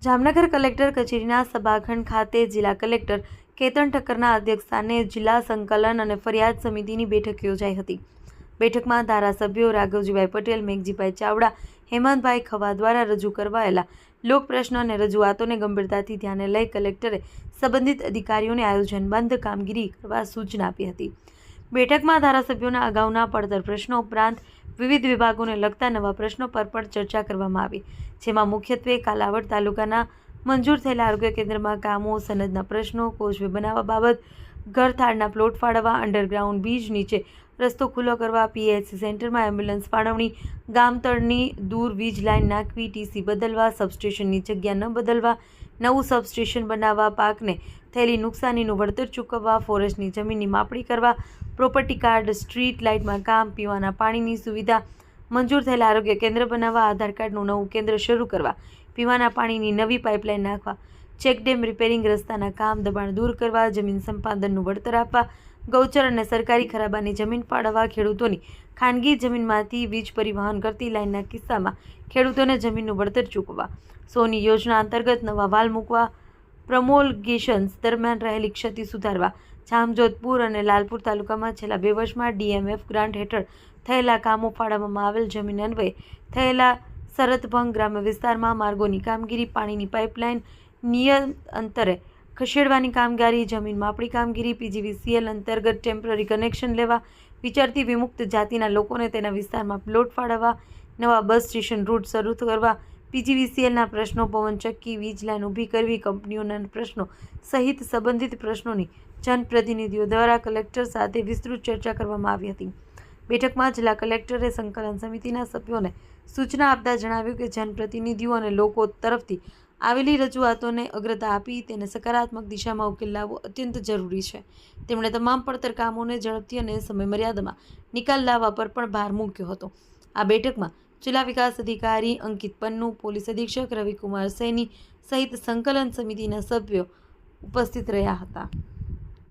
Jamnagar collector કચેરીના સભાખંડ ખાતે જિલ્લા કલેક્ટર કેતન ઠક્કરના અધ્યક્ષસ્થાને જિલ્લા સંકલન અને ફરિયાદ સમિતિની બેઠક યોજાઈ હતી। બેઠકમાં ધારાસભ્યો રાઘવજીભાઈ પટેલ, મેઘજીભાઈ ચાવડા, હેમંતભાઈ ખવા દ્વારા રજૂ કરવાયેલા લોક પ્રશ્ન અને રજૂઆતોને ગંભીરતાથી ધ્યાને લઈ કલેક્ટરે સંબંધિત અધિકારીઓને આયોજનબદ્ધ કામગીરી કરવા સૂચના આપી હતી। બેઠકમાં ધારાસભ્યોના અગાઉના પડતર પ્રશ્નો ઉપરાંત વિવિધ વિભાગોને લગતા નવા પ્રશ્નો પર પણ ચર્ચા કરવામાં આવી, જેમાં મુખ્યત્વે કાલાવડ તાલુકાના મંજૂર થયેલા આરોગ્ય કેન્દ્રમાં કામો, સનદના પ્રશ્નો, કોઝવે બનાવવા બાબત, ઘરથાળના પ્લોટ ફાળવવા, અંડરગ્રાઉન્ડ બ્રિજ નીચે રસ્તો ખુલ્લો કરવા, પીએચસી સેન્ટરમાં એમ્બ્યુલન્સ ફાળવણી, ગામતળની દૂર વીજ લાઇન નાખવી, ટીસી બદલવા, સબસ્ટેશનની જગ્યા ન બદલવા, નવું સબસ્ટેશન બનાવવા, પાકને થયેલી નુકસાનીનું વળતર ચૂકવવા, ફોરેસ્ટની જમીનની માપણી કરવા, પ્રોપર્ટી કાર્ડ, સ્ટ્રીટ લાઇટમાં કામ, પીવાના પાણીની સુવિધા, મંજૂર થયેલા આરોગ્ય કેન્દ્ર બનાવવા, આધાર કાર્ડનું નવું કેન્દ્ર શરૂ કરવા, પીવાના પાણીની નવી પાઇપલાઇન નાખવા, ચેકડેમ રિપેરિંગ, રસ્તાના કામ, દબાણ દૂર કરવા, જમીન સંપાદનનું વળતર આપવા, ગૌચર અને સરકારી ખરાબાની જમીન ફાળવવા, ખેડૂતોની ખાનગી જમીનમાંથી વીજ પરિવહન કરતી લાઇનના કિસ્સામાં ખેડૂતોને જમીનનું વળતર ચૂકવવા, સોની યોજના અંતર્ગત નવા વાલ મૂકવા, પ્રમોલગેશન્સ દરમિયાન રહેલી ક્ષતિ સુધારવા, જામજોધપુર અને લાલપુર તાલુકામાં છેલ્લા 2 વર્ષમાં ડીએમએફ ગ્રાન્ટ હેઠળ થયેલા કામો, ફાળવવામાં આવેલ જમીન અન્વયે થયેલા શરતભંગ, ગ્રામ્ય વિસ્તારમાં માર્ગોની કામગીરી, પાણીની પાઇપલાઇન નિયત અંતરે ખસેડવાની કામગીરી, જમીન માપણી કામગીરી, પીજીવીસીએલ અંતર્ગત ટેમ્પરરી કનેક્શન લેવા, વિચારતી વિમુક્ત જાતિના લોકોને તેના વિસ્તારમાં પ્લોટ ફાળવવા, નવા બસ સ્ટેશન રૂટ શરૂ કરવા, પીજીવીસીએલના પ્રશ્નો, પવનચક્કી વીજ લાઇન ઊભી કરવી, કંપનીઓના પ્રશ્નો સહિત સંબંધિત પ્રશ્નોની જનપ્રતિનિધિઓ દ્વારા કલેક્ટર સાથે વિસ્તૃત ચર્ચા કરવામાં આવી હતી। બેઠકમાં જિલ્લા કલેક્ટરે સંકલન સમિતિના સભ્યોને સૂચના આપતા જણાવ્યું કે જનપ્રતિનિધિઓ અને લોકો તરફથી આવેલી રજૂઆતોને અગ્રતા આપી તેને સકારાત્મક દિશામાં ઉકેલ લાવવો અત્યંત જરૂરી છે। તેમણે તમામ પડતર કામોને ઝડપથી અને સમયમર્યાદામાં નિકાલ લાવવા પર પણ ભાર મૂક્યો હતો। આ બેઠકમાં જિલ્લા વિકાસ અધિકારી અંકિત પન્નુ, પોલીસ અધિક્ષક રવિકુમાર સૈની સહિત સંકલન સમિતિના સભ્યો ઉપસ્થિત રહ્યા હતા।